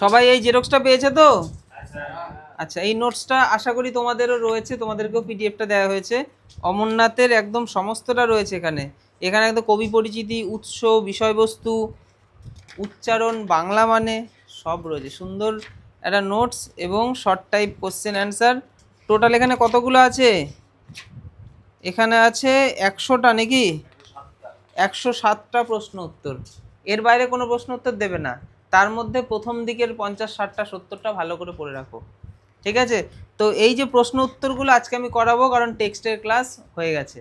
সবাই এই জেরক্সটা পেয়েছে তো? আচ্ছা, এই নোটসটা আশা করি তোমাদেরও রয়েছে, তোমাদেরকেও পিডিএফটা দেওয়া হয়েছে। অমরনাথের একদম সমস্তটা রয়েছে এখানে। এখানে একদম কবি পরিচিতি, উৎস, বিষয়বস্তু, উচ্চারণ, বাংলা মানে সব রয়েছে। সুন্দর একটা নোটস এবং short type question answer. Total এখানে কতগুলো আছে? এখানে আছে 100টা নাকি? 107টা প্রশ্ন উত্তর। এর বাইরে কোনো প্রশ্ন উত্তর দেবে না। তার মধ্যে প্রথম দিকের 50, 60টা, 70টা ভালো করে পড়ে রাখো, ঠিক আছে? তো এই যে প্রশ্ন উত্তরগুলো আজকে আমি করাবো, কারণ টেক্সটের ক্লাস হয়ে গেছে।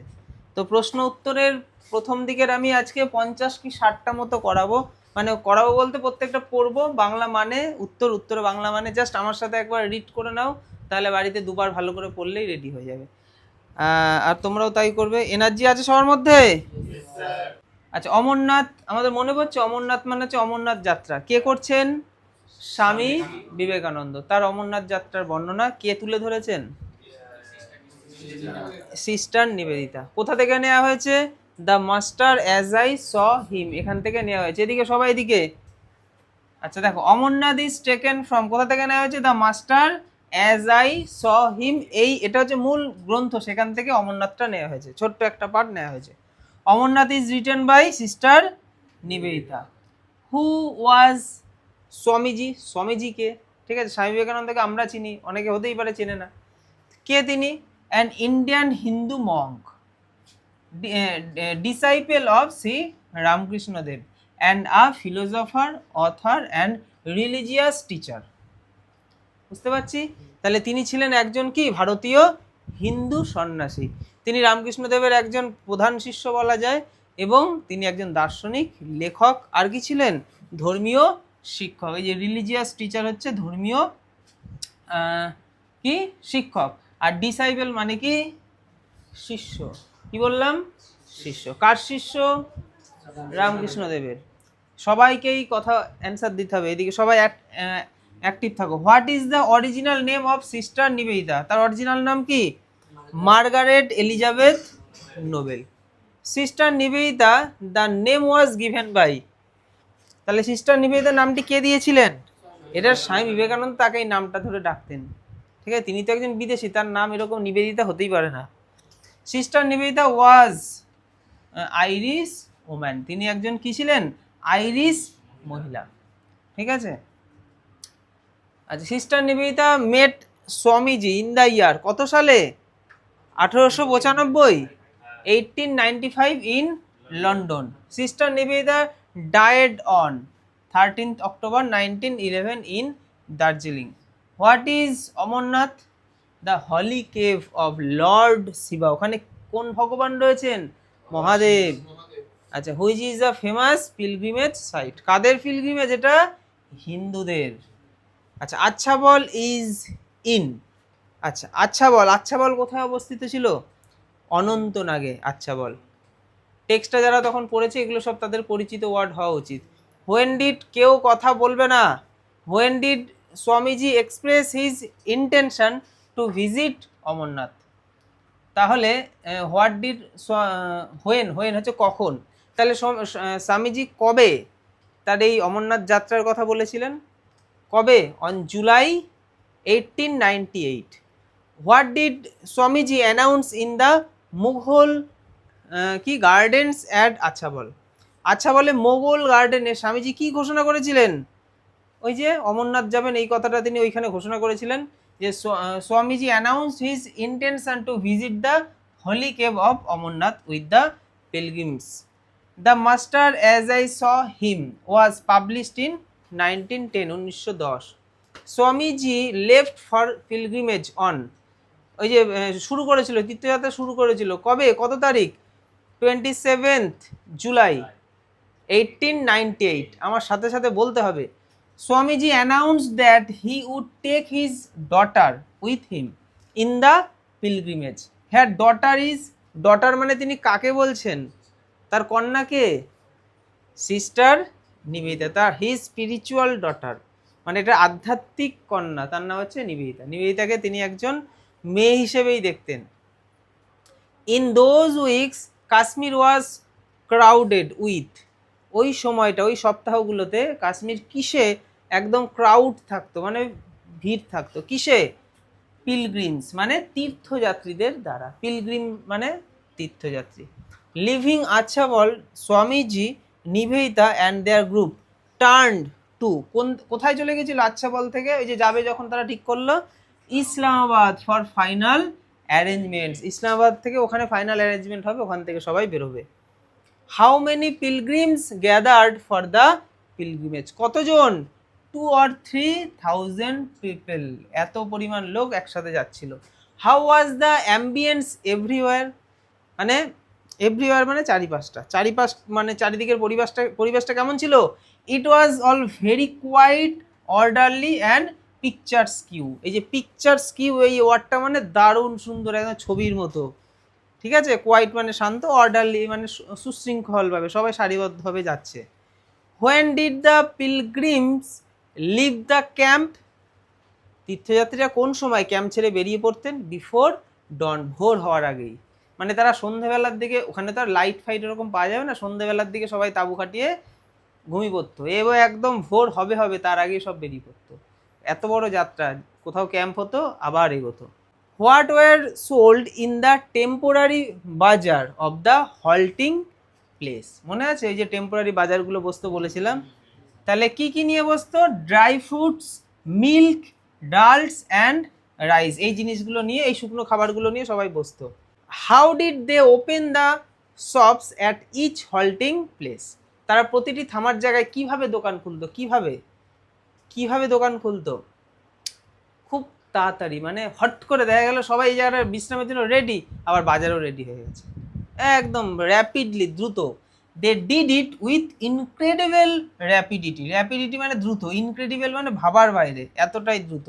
তো প্রশ্ন উত্তরের প্রথম দিকের আমি আজকে 50 কি 60টা মতো করাবো। মানে করাবো বলতে প্রত্যেকটা পড়বো, বাংলা মানে উত্তর, উত্তরে বাংলা মানে। জাস্ট আমার সাথে একবার রিড করে নাও, তাহলে বাড়িতে দুবার ভালো করে পড়লেই রেডি হয়ে যাবে। আর তোমরাও তাই করবে। এনার্জি আছে সবার মধ্যে? আচ্ছা, অমরনাথ আমাদের মনে পড়ছে। অমরনাথ মানে হচ্ছে অমরনাথ যাত্রা। কে করছেন? স্বামী বিবেকানন্দ। তার অমরনাথ যাত্রার বর্ণনা কে তুলে ধরেছেন? সিস্টার নিবেদিতা। কোথা থেকে নেওয়া হয়েছে? The master as I saw him, এখান থেকে নেওয়া হয়েছে। এদিকে সবাই এদিকে। আচ্ছা দেখো, অমরনাথ ইজ টেকেন ফ্রম, কোথা থেকে নেওয়া হয়েছে? The master as I saw him. এটা হচ্ছে মূল গ্রন্থ, সেখান থেকে অমরনাথটা নেওয়া হয়েছে, ছোট্ট একটা পার্ট নেওয়া হয়েছে। Amarnath is written by sister Nivedita. Who was Swamiji? Swamiji কে? ঠিক আছে, স্বামী বিবেকানন্দকে আমরা চিনি, অনেকে হতেই পারে চেনে না। কে তিনি? An Indian Hindu Monk, disciple of Shri Ramakrishnadev, and a philosopher, author and religious teacher. বুঝতে পারছি? তাহলে তিনি ছিলেন একজন কি? ভারতীয় হিন্দু সন্ন্যাসী। তিনি রামকৃষ্ণদেবের একজন প্রধান শিষ্য বলা যায়, এবং তিনি একজন দার্শনিক, লেখক, আর কি ছিলেন? ধর্মীয় শিক্ষক। এই যে রিলিজিয়াস টিচার হচ্ছে ধর্মীয় কি শিক্ষক, আর ডিসাইপল মানে কি? শিষ্য। কি বললাম? শিষ্য। কার শিষ্য? রামকৃষ্ণদেবের। সবাইকেই কথা অ্যান্সার দিতে হবে। এদিকে সবাই অ্যাক্টিভ থাকো। What is the original name of sister Nivedita? তার অরিজিনাল নাম কি? Margaret Elizabeth Noble. Sister Nivedita the name was given by, তাহলে সিস্টার নিবেদিতা নামটি কে দিয়েছিলেন? এটা স্বামী বিবেকানন্দ তাকে এই নামটা ধরে ডাকতেন, ঠিক আছে? তিনি তো একজন বিদেশি, তার নাম এরকম নিবেদিতা হতেই পারে না। Sister Nivedita was Irish woman, তিনি একজন কি ছিলেন? আইরিশ মহিলা, ঠিক আছে? আচ্ছা, sister Nivedita met Swamiji in the year, কত সালে? 1895, 1895 in London. Sister Nivedita died on 13th October 1911 in Darjeeling. What is Amarnath? The holy cave of lord Shiva, ওখানে কোন ভগবান রয়েছেন? মহাদেব। আচ্ছা, which is the famous pilgrimage site? কাদের পিলগ্রিমেজ এটা? হিন্দুদের। আচ্ছা, আচ্ছা বল ইজ ইন, আচ্ছা আচ্ছা বল, আচ্ছা বল কোথায় অবস্থিত ছিল? অনন্তনাগে। আচ্ছা বল টেক্সটটা যারা তখন পড়েছে, এগুলো সব তাদের পরিচিত ওয়ার্ড হওয়া উচিত। হোয়েন ডিড, কেউ কথা বলবে না। When did Swamiji express his intention to visit Amarnath? তাহলে হোয়াট ডিড, হোয়েন, হোয়েন হচ্ছে কখন, তাহলে স্বামীজি কবে তার এই অমরনাথ যাত্রার কথা বলেছিলেন? কবে? On July 1898। What did Swamiji announce in the Mughal কি গার্ডেন্স অ্যাট আচ্ছা বল? আচ্ছা বলে মোগল গার্ডেনে স্বামীজি কি ঘোষণা করেছিলেন? ওই যে অমরনাথ যাবেন এই কথাটা তিনি ওইখানে ঘোষণা করেছিলেন, যে Swamiji announce his intention to visit the holy cave of Amarnath with the pilgrims. The master as I saw him was published in 1910, 1910। Swamiji left for pilgrimage on, ওই যে শুরু করেছিল, তীর্থযাত্রা শুরু করেছিল কবে, কত তারিখ? 27th জুলাই 1898। আমার সাথে সাথে বলতে হবে। Swamiji announce that he would take his daughter with him in the pilgrimage. হ্যাঁ, ডটার ইজ, ডটার মানে তিনি কাকে বলছেন? তার কন্যাকে? সিস্টার নিবেদিতা, তার হিজ স্পিরিচুয়াল ডটার, মানে এটা আধ্যাত্মিক কন্যা, তার নাম হচ্ছে নিবেদিতা। নিবেদিতাকে তিনি একজন মেয়ে হিসেবেই দেখতেন। In those weeks Kashmir was crowded with, ওই সময়টা, ওই সপ্তাহগুলোতে কাশ্মীর কিসে একদম ক্রাউড থাকতো, মানে ভিড় থাকতো কিসে? পিলগ্রিমস মানে তীর্থযাত্রীদের দ্বারা। পিলগ্রিম মানে তীর্থযাত্রী। Living Achabal, Swamiji, Nivedita and their group turned to, কোথায় চলে গেছিল আচ্ছাবল থেকে? ওই যে যাবে যখন তারা ঠিক করলো Islamabad for final arrangements. Islamabad থেকে ওখানে ফাইনাল অ্যারেঞ্জমেন্ট হবে, ওখান থেকে সবাই বেরোবে। How many pilgrims gathered for the pilgrimage, কতজন? 2 or 3,000 পিপল, এত পরিমাণ লোক একসাথে যাচ্ছিল। How was the ambience everywhere, মানে এভরিওয়ার মানে চারিপাশ মানে চারিদিকের পরিবেশটা কেমন ছিল? It was all very quiet, orderly and picturesque. এই যে পিকচার্স কিউ, এই ওয়ার্ডটা মানে দারুণ সুন্দর, একদম ছবির মতো, ঠিক আছে? কোয়াইট মানে শান্ত, অর্ডারলি মানে সুশৃঙ্খলভাবে সবাই সারিবদ্ধভাবে যাচ্ছে। When did the pilgrims leave the camp, তীর্থযাত্রীরা কোন সময় ক্যাম্প ছেড়ে বেরিয়ে পড়তেন? বিফোর ডন, ভোর হওয়ার আগেই। মানে তারা সন্ধ্যেবেলার দিকে, ওখানে তো আর লাইট ফাইট এরকম পাওয়া যাবে না, সন্ধ্যেবেলার দিকে সবাই তাঁবু খাটিয়ে ঘুমিয়ে পড়তো, এবার একদম ভোর হবে তার আগেই সব বেরিয়ে পড়তো। এত বড় যাত্রা, কোথাও ক্যাম্প হতো আবার এগোতো। What were sold in the temporary bazaar of the halting place, মনে আছে এই যে টেম্পোরারি বাজারগুলো বসতো বলেছিলাম? তাহলে কি কি নিয়ে বসতো? Dry fruits, milk, dals and rice, এই জিনিসগুলো নিয়ে, এই শুকনো খাবারগুলো নিয়ে সবাই বসতো। How did they open the shops at each halting place, তারা প্রতিটি থামার জায়গায় কিভাবে দোকান খুলতো? কিভাবে দোকান খুলতো? খুব তাড়াতাড়ি, মানে হট করে দেখা গেল সবাই এই জায়গাটা বিশ্রামের জন্য রেডি, আবার বাজারও রেডি হয়ে গেছে, একদম র্যাপিডলি, দ্রুত। They did it with incredible rapidity মানে দ্রুত, ইনক্রেডিবল মানে ভাবার বাইরে, এতটাই দ্রুত,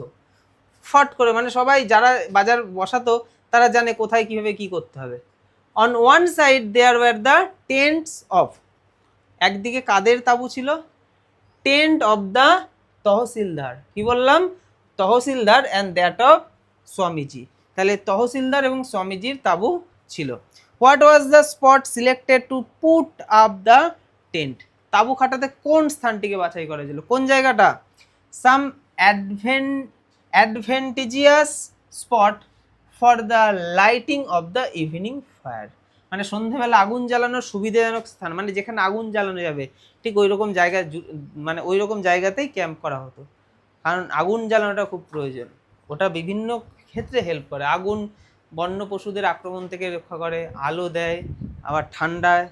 ফট করে, মানে সবাই যারা বাজার বসাতো তারা জানে কোথায় কিভাবে কি করতে হবে। On one side there were the tents of, একদিকে কাদের তাঁবু ছিল? টেন্ট অফ দ্য তহসিলদার, কি বললাম? Tahsildar and that of Swamiji, তাহলে তহসিলদার এবং স্বামীজির তাঁবু ছিল। What was the spot selected to put up the tent, তাঁবু খাটাতে কোন স্থানটিকে বাছাই করা হয়েছিল? কোন জায়গাটা? Some advantageous spot for the lighting of the evening fire, মানে সন্ধ্যেবেলা আগুন জ্বালানোর সুবিধাজনক স্থান, মানে যেখানে আগুন জ্বালানো যাবে ঠিক ওই রকম জায়গা, মানে ওই রকম জায়গাতেই ক্যাম্প করা হতো, কারণ আগুন জ্বালানোটা খুব প্রয়োজন, ওটা বিভিন্ন ক্ষেত্রে হেল্প করে। আগুন বন্য পশুদের আক্রমণ থেকে রক্ষা করে, আলো দেয়, আবার ঠান্ডায়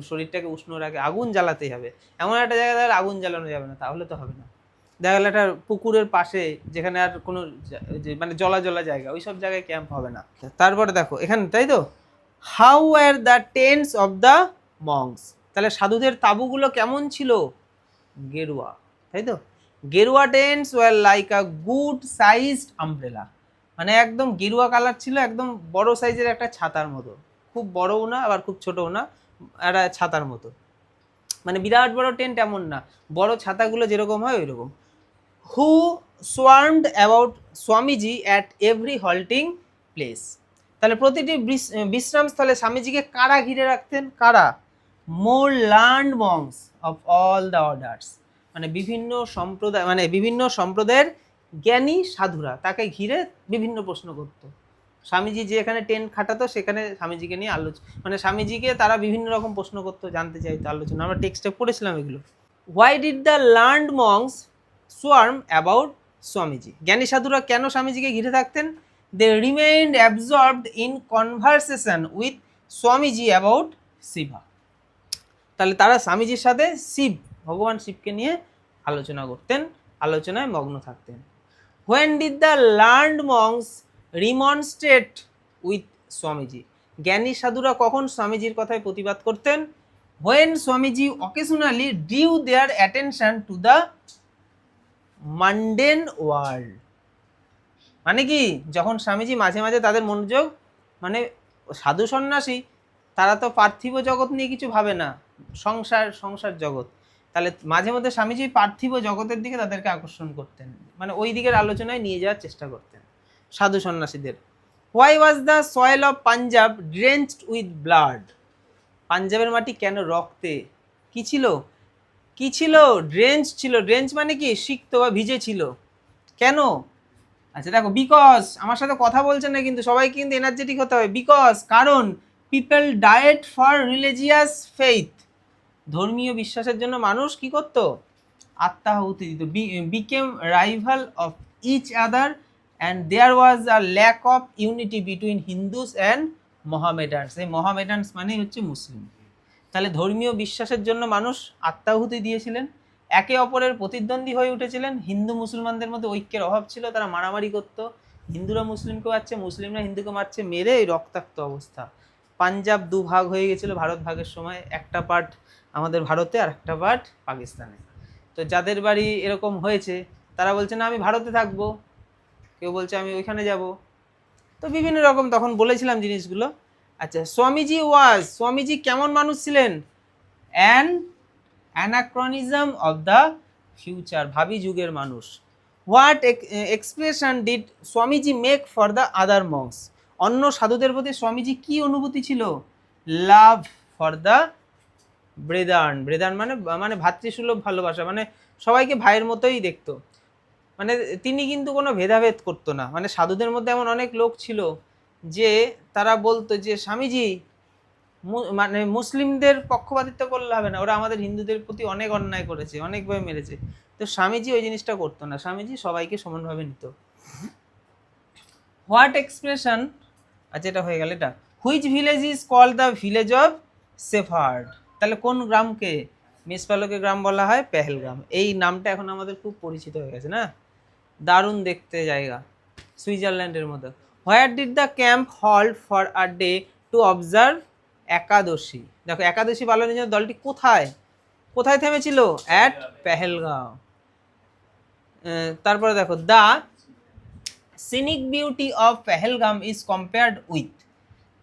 শরীরটাকে উষ্ণ রাখে, আগুন জ্বালাতেই হবে। এমন একটা জায়গায় আগুন জ্বালানো যাবে না, তাহলে তো হবে না। দেখা গেল একটা পুকুরের পাশে যেখানে আর কোনো মানে জলা জায়গা, ওই সব জায়গায় ক্যাম্প হবে না। তারপরে দেখো এখানে, তাই তো, how are the tents of the monks, তাহলে সাধুদের তাঁবুগুলো কেমন ছিল? গেরুয়া, তাই তো। গেরুয়া tents were like a good sized umbrella, মানে একদম গেরুয়া কালার ছিল, একদম বড় সাইজের একটা ছাতার মতো, খুব বড়ও না আবার খুব ছোটও না, একটা ছাতার মতো, মানে বিরাট বড় টেন্ট এমন না, বড় ছাতাগুলো যেরকম হয় ওই রকম। Who swarmed about Swamiji at every halting place, তাহলে প্রতিটি বিশ্রামস্থলে স্বামীজিকে কারা ঘিরে রাখতেন? কারা? More learned monks of all the orders, মানে বিভিন্ন সম্প্রদায়ের জ্ঞানী সাধুরা তাকে ঘিরে বিভিন্ন প্রশ্ন করতো। স্বামীজি যেখানে টেন্ট খাটাতো সেখানে স্বামীজিকে নিয়ে মানে স্বামীজিকে তারা বিভিন্ন রকম প্রশ্ন করতো, জানতে চাইতো, আলোচনা, আমরা টেক্সটে পড়েছিলাম এগুলো। Why did the learned monks swarm about Swamiji, জ্ঞানী সাধুরা কেন স্বামীজিকে ঘিরে থাকতেন? They remained absorbed in conversation with Swamiji about Shiva, তাহলে তারা স্বামীজির সাথে ভগবান শিবকে নিয়ে আলোচনা করতেন, আলোচনায় মগ্ন থাকতেন। When did the learned monks remonstrate with Swamiji, জ্ঞানী সাধুরা কখন স্বামীজির কথায় প্রতিবাদ করতেন? When Swamiji occasionally due their attention to the mundane world, মানে কি, যখন স্বামীজি মাঝে মাঝে তাদের মনোযোগ, মানে সাধু সন্ন্যাসী তারা তো পার্থিব জগৎ নিয়ে কিছু ভাবে না, সংসার জগৎ, তাহলে মাঝে মধ্যে স্বামীজি পার্থিব জগতের দিকে তাদেরকে আকর্ষণ করতেন, মানে ওই দিকের আলোচনায় নিয়ে যাওয়ার চেষ্টা করতেন সাধু সন্ন্যাসীদের। Why was the soil of Punjab drenched with blood, পাঞ্জাবের মাটি কেন রক্তে কি ছিল? কি ছিল? ড্রেঞ্চ ছিল। ড্রেঞ্চ মানে কি? সিক্ত বা ভিজে ছিল। কেন? আচ্ছা দেখো, বিকজ, আমার সাথে কথা বলছেন না কিন্তু, সবাই কিন্তু এনার্জেটিক হতে হবে। বিকজ, কারণ people died for religious faith, ধর্মীয় বিশ্বাসের জন্য মানুষ কি করত? আত্মাহুতি দিত। Became rival of each other and there was a lack of unity between Hindus and Mohammedans. এই মোহামেডানস মানে হচ্ছে মুসলিম। তাহলে ধর্মীয় বিশ্বাসের জন্য মানুষ আত্মাহুতি দিয়েছিলেন, একে অপরের প্রতিদ্বন্দ্বী হয়ে উঠেছিলেন। হিন্দু মুসলমানদের মধ্যে ঐক্যের অভাব ছিল, তারা মারামারি করতো, হিন্দুরা মুসলিমকে মারছে, মুসলিমরা হিন্দুকে মারছে, মেরে এই রক্তাক্ত অবস্থা। পাঞ্জাব দুভাগ হয়ে গেছিলো ভারত ভাগের সময়, একটা পার্ট আমাদের ভারতে আর একটা পার্ট পাকিস্তানে। তো যাদের বাড়ি এরকম হয়েছে তারা বলছে না আমি ভারতে থাকবো, কেউ বলছে আমি ওইখানে যাব। তো বিভিন্ন রকম তখন বলেছিলাম জিনিসগুলো। আচ্ছা, স্বামীজি কেমন মানুষ ছিলেন? অ্যান অ্যানাক্রনিজম অফ দ্য ফিউচার, ভাবি যুগের মানুষ। What expression did Swamiji make for the other monks? অন্য সাধুদের প্রতি স্বামীজি কি অনুভূতি ছিল? Love for the ব্রেদার্ন। ব্রেদার্ন মানে মানে ভাতৃসুলভ ভালোবাসা, মানে সবাইকে ভাইয়ের মতোই দেখতো। মানে তিনি কিন্তু কোনো ভেদাভেদ করতো না। মানে সাধুদের মধ্যে এমন অনেক লোক ছিল যে তারা বলতো যে স্বামীজি মানে মুসলিমদের পক্ষপাতিত্ব করলে হবে না, ওরা আমাদের হিন্দুদের প্রতি অনেক অন্যায় করেছে, অনেকভাবে মেরেছে। তো স্বামীজি ওই জিনিসটা করতো না, স্বামীজি সবাইকে সমানভাবে নিত। হোয়াট এক্সপ্রেশন, আচ্ছা এটা হয়ে গেল। এটা which village is called the village of shepherd? তাহলে কোন গ্রামকে মেষপালকের গ্রাম বলা হয়? পেহেলগাম। এই নামটা এখন আমাদের খুব পরিচিত হয়ে গেছে না? দারুণ দেখতে জায়গা, সুইজারল্যান্ডের মতো। Where did the camp halt for a day to observe Ekadashi? দেখো, একাদশী পালনের জন্য দলটি কোথায় কোথায় থেমেছিল? অ্যাট পেহেলগাঁও। তারপরে দেখো, the scenic beauty of Pahalgam is compared with.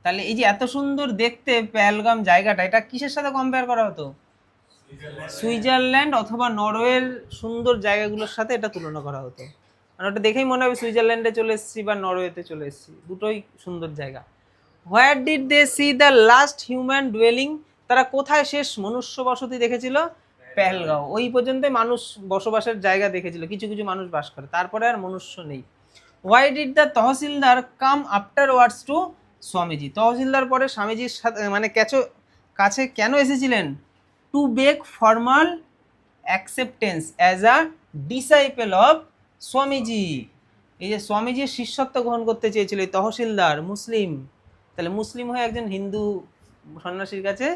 তাহলে এই যে এত সুন্দর দেখতে পেহেলগাম জায়গাটা, এটা কিসের সাথে কম্পেয়ার করা হতো? সুইজারল্যান্ড অথবা নরওয়ের সুন্দর জায়গাগুলোর সাথে এটা তুলনা করা হতো। মানে ওটা দেখেই মনে হবে সুইজারল্যান্ডে চলে এসেছি বা নরওয়েতে চলে এসেছি, দুটোই সুন্দর জায়গা। Where did they see the last human dwelling? তারা কোথায় শেষ মনুষ্য বসতি দেখেছিল? পেহেলগাঁও। ওই পর্যন্তই মানুষ বসবাসের জায়গা দেখেছিল, কিছু কিছু মানুষ বাস করে, তারপরে আর মনুষ্য নেই। Why did the tahsildar come afterwards to Swamiji? তহসিলদার পরে স্বামীজির সাথে মানে কাছে কেন এসেছিলেন? To beg formal acceptance as a disciple of Swamiji. এই যে স্বামীজির শিষ্যত্ব গ্রহণ করতে চেয়েছিল এই তহসিলদার, মুসলিম, তাহলে মুসলিম হয়ে একজন হিন্দু সন্ন্যাসীর কাছে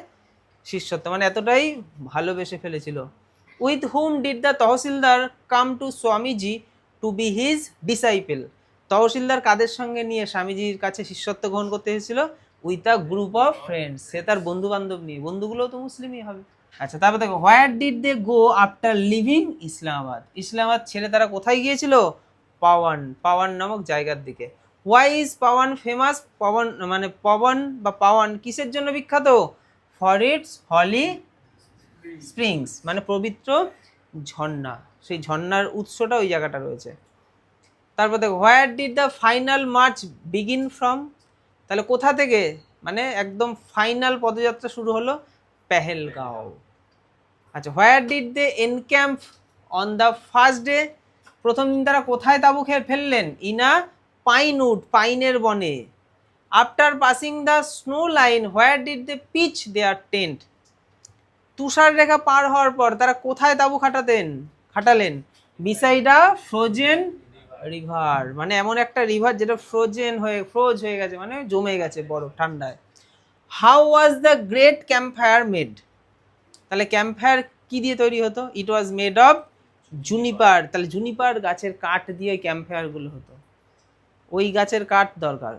শিষ্যত্ব, মানে এতটাই ভালোবেসে ফেলেছিল। With whom did the tahsildar come to Swamiji to be his disciple? তহসিলদার কাদের সঙ্গে নিয়ে স্বামীজির কাছে শিষ্যত্ব গ্রহণ করতে এসেছিল? With a group of friends, সে তার বন্ধু বান্ধব নিয়ে, বন্ধুগুলোও তো মুসলিমই হবে। আচ্ছা, তারপর দেখো, where did they go after leaving Islamabad? Islamabad ছেড়ে তারা কোথায় গিয়েছিল? পাওয়ান নামক জায়গার দিকে। Why is Pawan famous? Pawan কিসের জন্য বিখ্যাত? ফর ইটস হলি স্প্রিংস, মানে পবিত্র ঝর্ণা, সেই ঝর্ণার উৎসটা ওই জায়গাটা রয়েছে। তারপর দেখো, where did the final March begin from? তাহলে কোথা থেকে মানে একদম ফাইনাল পদযাত্রা শুরু হলো? পেহেলগাঁও। আচ্ছা, where did they encamp on the first day? প্রথম দিন তারা কোথায় তাঁবু ফেললেন? ইনা পাইনউড, পাইনের বনে। After passing the snow line where did they pitch their tent? তুষার রেখা পার হওয়ার পর তারা কোথায় তাঁবু খাটালেন? বিসাইড আ ফ্রোজেন রিভার, মানে এমন একটা রিভার যেটা ফ্রোজ হয়ে গেছে, মানে জমে গেছে বরফ ঠান্ডায়। How was the great camp fire made? তাহলে ক্যাম্প ফায়ার কি দিয়ে তৈরি হতো? ইট ওয়াজ মেড অফ জুনিপার। তাহলে জুনিপার গাছের কাঠ দিয়ে ক্যাম্প ফায়ারগুলো হতো, ওই গাছের কাঠ দরকার।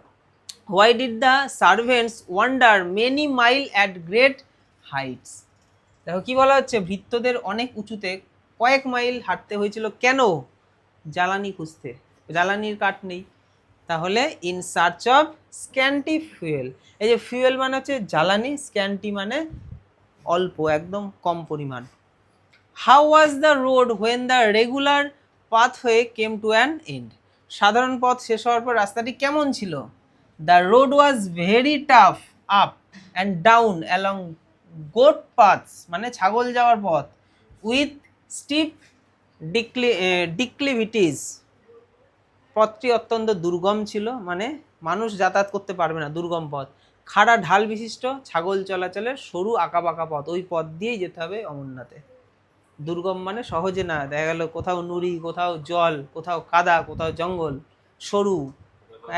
Why did the servants wonder many mile at great Heights? দেখো কি বলা হচ্ছে, ভৃত্যদের অনেক উঁচুতে কয়েক মাইল হাঁটতে হয়েছিল, কেন? জ্বালানি খুঁজতে, জ্বালানির কাঠ নেই। তাহলে in search of scanty fuel. এই যে ফুয়েল মানে হচ্ছে জ্বালানি, স্ক্যান্টি মানে অল্প, একদম কম পরিমাণ। How was the road when the regular pathway came to an end? সাধারণ পথ শেষ হওয়ার পর রাস্তাটি কেমন ছিল? The road was very tough up and down along goat paths, মানে ছাগল যাওয়ার পথ, উইথ স্টিপ ডিক্লিভিটিস, পথটি অত্যন্ত দুর্গম ছিল, মানে মানুষ যাতায়াত করতে পারবে না, দুর্গম পথ। খাড়া ঢাল বিশিষ্ট, ছাগল চলাচলের সরু আঁকাবাঁকা পথ, ওই পথ দিয়েই যেতে হবে অমরনাথে। দুর্গম মানে সহজে না, দেখা গেল কোথাও নুড়ি, কোথাও জল, কোথাও কাদা, কোথাও জঙ্গল, সরু,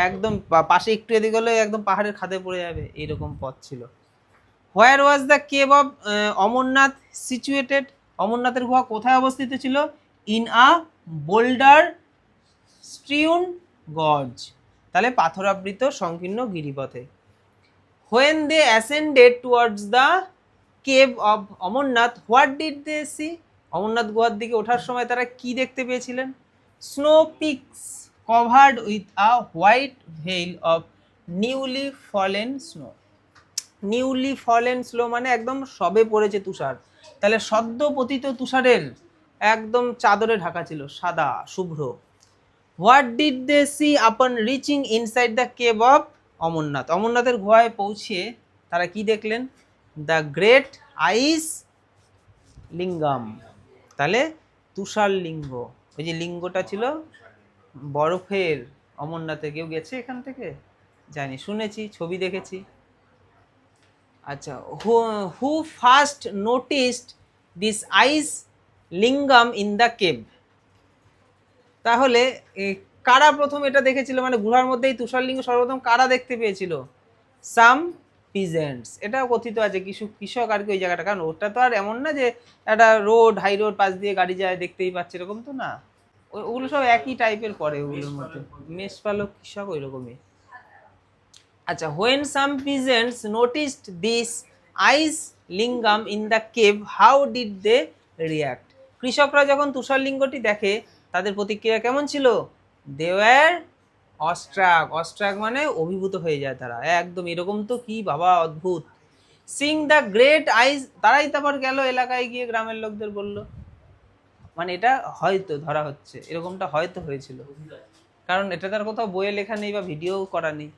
একদম পাশে একটু এদিকে গেলে একদম পাহাড়ের খাদে পড়ে যাবে, এইরকম পথ ছিল। Where was the cave of Amarnath situated, অমরনাথের গুহা কোথায় অবস্থিত ছিল? In a boulder strewn gorge, তাহলে পাথরাবৃত সংকীর্ণ গিরিপথে। When they ascended towards the cave of Amarnath, what did they see, Amarnath গুহার দিকে ওঠার সময় তারা কি দেখতে পেয়েছিলেন? Snow peaks covered with a white veil of newly fallen snow, newly fallen snow মানে একদম সবে পড়েছে তুষার, তাহলে সদ্য পতিত তুষারের একদম চাদরে ঢাকা ছিল, সাদা শুভ্র। What did they see upon reaching inside the cave of Amarnath, অমরনাথের গুহায় পৌঁছিয়ে তারা কি দেখলেন? দ্য গ্রেট আইস লিঙ্গাম, তাহলে তুষার লিঙ্গ, ওই যে লিঙ্গটা ছিল বরফের, অমরনাথে কেউ গেছে এখান থেকে? জানি, শুনেছি, ছবি দেখেছি। আচ্ছা, who first noticed this ice lingam in the cave, তাহলে কারা প্রথম এটা দেখেছিল, মানে গুহার মধ্যেই তুষারলিঙ্গ সর্বপ্রথম কারা দেখতে পেয়েছিল? সাম পিজেন্টস, এটা কথিত আছে, কৃষক আর কি ওই জায়গাটা, কারণ ওটা তো আর এমন না যে একটা রোড, হাই রোড, পাশ দিয়ে গাড়ি যায় দেখতেই পাচ্ছে, এরকম তো না, ওগুলো সব একই টাইপের পড়ে, ওগুলোর মধ্যে মেষপালক কৃষক ওই রকমই। আচ্ছা, when some peasants noticed this ice lingam in the cave, how did they react, কৃষকরা যখন তুষারলিঙ্গটি দেখে তাদের প্রতিক্রিয়া কেমন ছিল? দে ওয়্যার অস্ট্রাক, অস্ট্রাক মানে অভিভূত হয়ে যায় তারা, একদম এরকম তো কি বাবা, অদ্ভুত। সিং দ্য গ্রেট আইস, তারাই তারপর গেল এলাকায় গিয়ে গ্রামের লোকদের বলল, মানে এটা হয়তো ধরা হচ্ছে, এরকমটা হয়তো হয়েছিল, কারণ এটা তার কোথাও বইয়ে লেখা নেই বা ভিডিও করা নেই।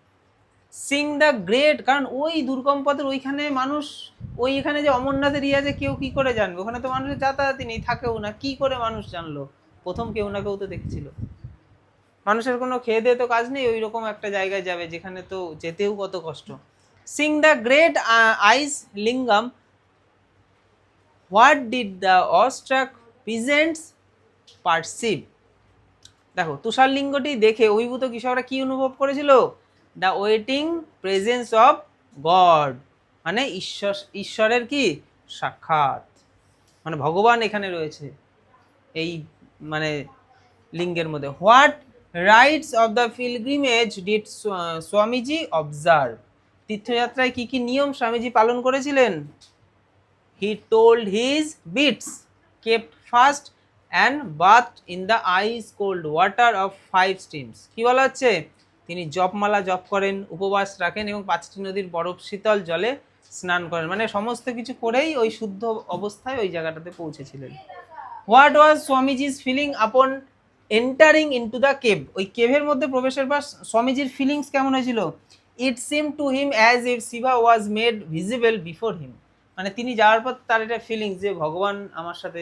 সিং দ্য গ্রেট, কারণ ওই দুর্গম পথের ওইখানে মানুষ, ওইখানে যে অমরনাথের যে কেউ কি করে জানবে, ওখানে তো মানুষের যাতায়াতই নেই, থাকেও না, কি করে মানুষ জানলো? প্রথম কেউ না কেউ তো দেখছিল, মানুষের কোনো খেয়ে দিয়ে তো কাজ নেই, ওই রকম একটা জায়গায় যাবে যেখানে তো যেতেও কত কষ্ট। Seeing the great ice lingam, what did the awestruck peasants perceive, দেখো তুষারলিঙ্গটি দেখে অভিভূত কৃষকরা কি অনুভব করেছিল? The waiting presence of God, মানে ঈশ্বরের কি সাক্ষাৎ, মানে ভগবান এখানে রয়েছে এই মানে লিঙ্গের মধ্যে। What rites of the pilgrimage did Swamiji observe, তীর্থযাত্রায় কি কি নিয়ম স্বামীজি পালন করেছিলেন? He told his beads, kept fast and bath in the ice cold water of 5 streams, কি বলা হচ্ছে? তিনি জপমালা জপ করেন, উপবাস রাখেন এবং 5টি নদীর বরফ শীতল জলে স্নান করেন, মানে সমস্ত কিছু করেই ওই শুদ্ধ অবস্থায় ওই জায়গাটাতে পৌঁছেছিলেন। What was Swamiji's feeling upon entering into the cave, ওই কেভের মধ্যে প্রবেশের পর স্বামীজির ফিলিংস কেমন হয়েছিল? It seem to him as if Shiva was made visible before him, মানে তিনি যাওয়ার পর তার এটা ফিলিংস যে ভগবান আমার সাথে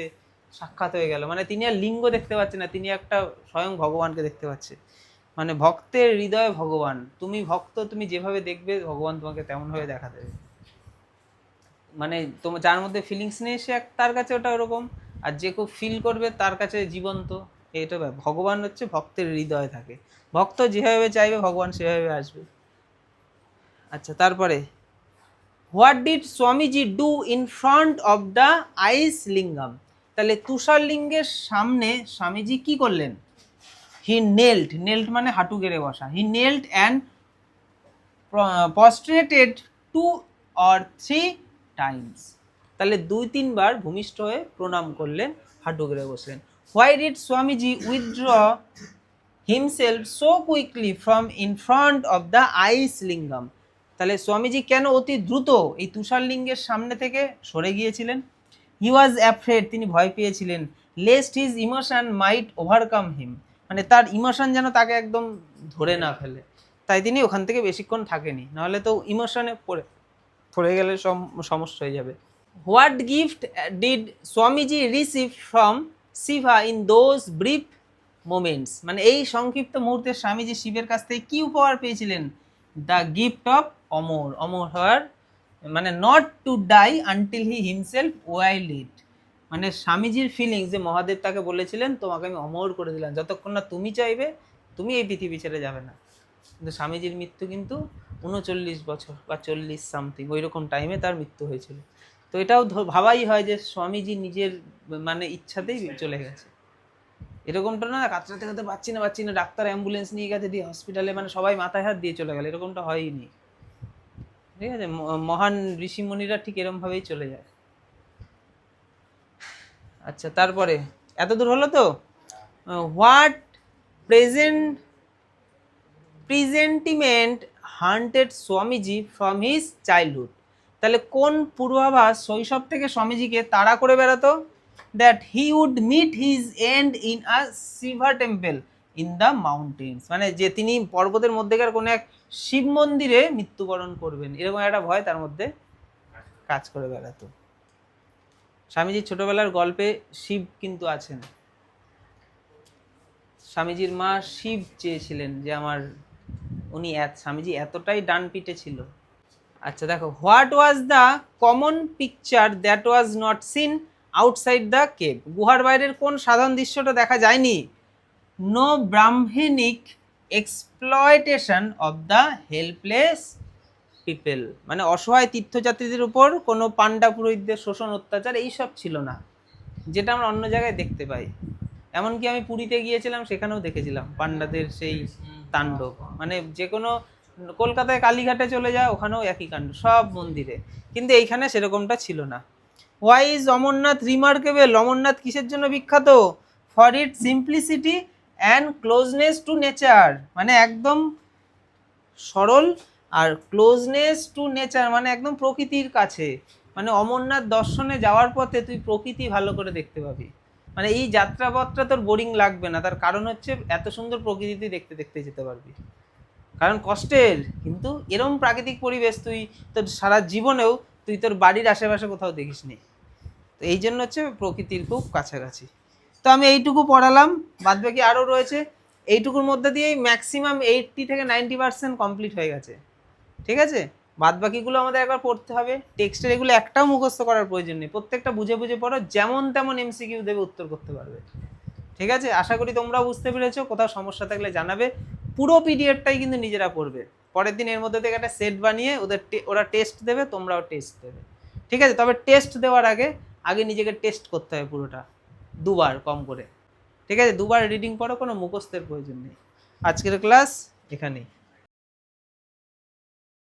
সাক্ষাৎ হয়ে গেল, মানে তিনি আর লিঙ্গ দেখতে পাচ্ছেন না, তিনি একটা স্বয়ং ভগবানকে দেখতে পাচ্ছে, মানে ভক্তের হৃদয়ে ভগবান, তুমি ভক্ত, তুমি যেভাবে দেখবে ভগবান তোমাকে তেমনভাবে দেখা দেবে, মানে তোমার যার মধ্যে ফিলিংস নেই সে তার কাছে ওটা ওরকম, আর যে খুব ফিল করবে তার কাছে জীবন্ত, এটা ভগবান হচ্ছে ভক্তের হৃদয়ে থাকে, ভক্ত যেভাবে চাইবে ভগবান সেভাবে আসবে। আচ্ছা, তারপরে what did Swamiji do in front of the ice lingam, তাহলে তুষার লিঙ্গের সামনে স্বামীজি কি করলেন? হি নেল্ট, নেল্ট মানে হাঁটু গেড়ে বসা, হি নেল্ট অ্যান্ড প্রস্ট্রেটেড 2 or 3 টাইমস, তাহলে 2-3 বার ভূমিষ্ঠ হয়ে প্রণাম করলেন, হাঁটু গেড়ে বসলেন। Why did Swamiji withdraw himself so quickly from in front of the ice lingam, তাহলে স্বামীজি কেন অতি দ্রুত এই তুষার লিঙ্গের সামনে থেকে সরে গিয়েছিলেন? হি ওয়াজ অ্যাফ্রেড, তিনি ভয় পেয়েছিলেন, লেস্ট হিজ ইমোশন মাইট ওভারকাম হিম, মানে তার ইমোশন যেন তাকে একদম ধরে না ফেলে, তাই তিনি ওখান থেকে বেশিক্ষণ থাকেনি, নাহলে তো ইমোশনে পড়ে গেলে সমস্যা হয়ে যাবে। What gift did Swamiji receive from Shiva in those brief moments, মানে এই সংক্ষিপ্ত মুহূর্তে স্বামীজি শিবের কাছ থেকে কি উপহার পেয়েছিলেন? দ্য গিফট অফ অমর, অমর হওয়ার, মানে not to die until he himself willed it, মানে স্বামীজির ফিলিংস যে মহাদেব তাকে বলেছিলেন তোমাকে আমি অমর করে দিলাম, যতক্ষণ না তুমি চাইবে তুমি এই পৃথিবী ছেড়ে যাবে না। কিন্তু স্বামীজির মৃত্যু কিন্তু 39 বছর বা 40 সামথিং ওই রকম টাইমে তার মৃত্যু হয়েছিল। তো এটাও ভাবাই হয় যে স্বামীজি নিজের মানে ইচ্ছাতেই চলে গেছে। এরকমটা না কাতরাতে কাতরাতে পাচ্ছি না ডাক্তার অ্যাম্বুলেন্স নিয়ে গেছে দিয়ে হসপিটালে, মানে সবাই মাথায় হাত দিয়ে চলে গেল, এরকমটা হয়নি। ঠিক আছে, মহান ঋষিমুনিরা ঠিক এরমভাবেই চলে যায়। আচ্ছা, তারপরে এত দূর হলো তো। What presentiment haunted Swamiji from his childhood, তাহলে কোন পূর্বাভাস শৈশব থেকে স্বামীজিকে তাড়া করে বেড়াতো? That he would meet his end in a Shiva temple in the mountains, মানে যে তিনি পর্বতের মধ্যেকার কোনো এক শিব মন্দিরে মৃত্যুবরণ করবেন, এরকম একটা ভয় তার মধ্যে কাজ করে বেড়াতো। স্বামীজির ছোটবেলার গল্পে শিব কিন্তু আছেন। স্বামীজির মা শিব চেয়েছিলেন যে আমার স্বামীজি এতটাই ডান পিটে ছিল। আচ্ছা দেখো, what was the common picture that was not seen outside the cave, গুহার বাইরের কোন সাধারণ দৃশ্যটা দেখা যায়নি? No brahmanic exploitation of the helpless people, মানে অসহায় তীর্থযাত্রীদের উপর কোনো পান্ডা পুরোহিতদের শোষণ অত্যাচার এইসব ছিল না, যেটা আমরা অন্য জায়গায় দেখতে পাই। এমনকি আমি পুরীতে গিয়েছিলাম, সেখানেও দেখেছিলাম পান্ডাদের সেই তাণ্ডব, মানে যে কোনো কলকাতায় কালীঘাটে চলে যায় ওখানেও একই কাণ্ড সব মন্দিরে, কিন্তু এইখানে সেরকমটা ছিল না। Why is Amarnath remarkable, Amarnath কিসের জন্য বিখ্যাত? For it simplicity and closeness two nature, মানে একদম সরল আর ক্লোজনেস টু নেচার, মানে একদম প্রকৃতির কাছে, মানে অমরনাথ দর্শনে যাওয়ার পথে তুই প্রকৃতি ভালো করে দেখতে পাবি, মানে এই যাত্রাপথটা তোর বোরিং লাগবে না, তার কারণ হচ্ছে এত সুন্দর প্রকৃতি তুই দেখতে দেখতে যেতে পারবি। কারণ কষ্টের, কিন্তু এরম প্রাকৃতিক পরিবেশ তুই তোর সারা জীবনেও তুই তোর বাড়ির আশেপাশে কোথাও দেখিস নি। তো এই জন্য হচ্ছে প্রকৃতির খুব কাছাকাছি। তো আমি এইটুকু পড়ালাম, বাদবাকি আরও রয়েছে। এইটুকুর মধ্যে দিয়েই ম্যাক্সিমাম 80 থেকে 90% কমপ্লিট হয়ে গেছে। ঠিক আছে, বাদবাকিগুলো আমাদের একবার পড়তে হবে। টেক্সটের এগুলো একটাও মুখস্থ করার প্রয়োজন নেই, প্রত্যেকটা বুঝে বুঝে পড়ো, যেমন তেমন এমসিকিউ দেবে উত্তর করতে পারবে। ঠিক আছে, আশা করি তোমরাও বুঝতে পেরেছো। কোথাও সমস্যা থাকলে জানাবে। পুরো পিডিএফটাই কিন্তু নিজেরা পড়বে, পরের দিন এর মধ্যে থেকে একটা সেট বানিয়ে ওরা টেস্ট দেবে, তোমরাও টেস্ট দেবে। ঠিক আছে, তবে টেস্ট দেওয়ার আগে নিজেকে টেস্ট করতে হবে পুরোটা, দুবার কম করে। ঠিক আছে, দুবার রিডিং পড়ো, কোনো মুখস্থের প্রয়োজন নেই। আজকের ক্লাস এখানেই।